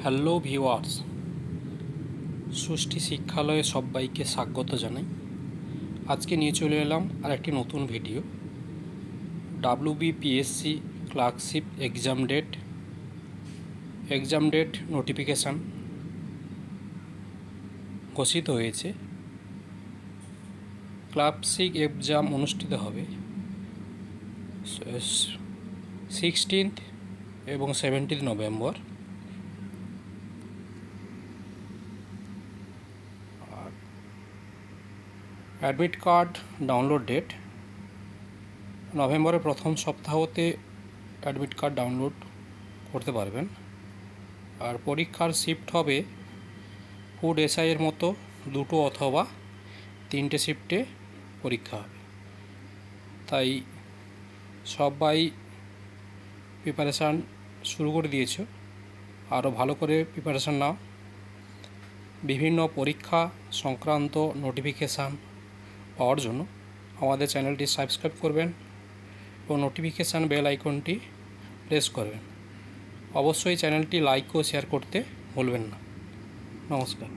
Hello viewers, সুষ্টি শিক্ষালয়ে সবাইকে স্বাগত জানাই। আজকে নিয়ে চলে এলাম আর একটি নতুন video. WBPSC clerkship exam date notification ঘোষিত হয়েছে। ক্লার্কশিপ এক্সাম অনুষ্ঠিত হবে 16 এবং 17 November. Admit card download date নভেম্বরের প্রথম সপ্তাহতে অ্যাডমিট কার্ড ডাউনলোড করতে পারবেন। আর পরীক্ষার শিফট হবে ফুড এসআইয়ের মতো 2 অথবা 3টে শিফটে পরীক্ষা হবে। তাই সবাই প্রিপারেশান শুরু করে দিয়েছে, আরও ভালো করে প্রিপারেশান নাও। বিভিন্ন পরীক্ষা সংক্রান্ত নোটিফিকেশান পাওয়ার জন্য আমাদের চ্যানেলটি সাবস্ক্রাইব করবেন এবং নোটিফিকেশান বেল আইকনটি প্রেস করবেন। অবশ্যই চ্যানেলটি লাইক ও শেয়ার করতে ভুলবেন না। নমস্কার।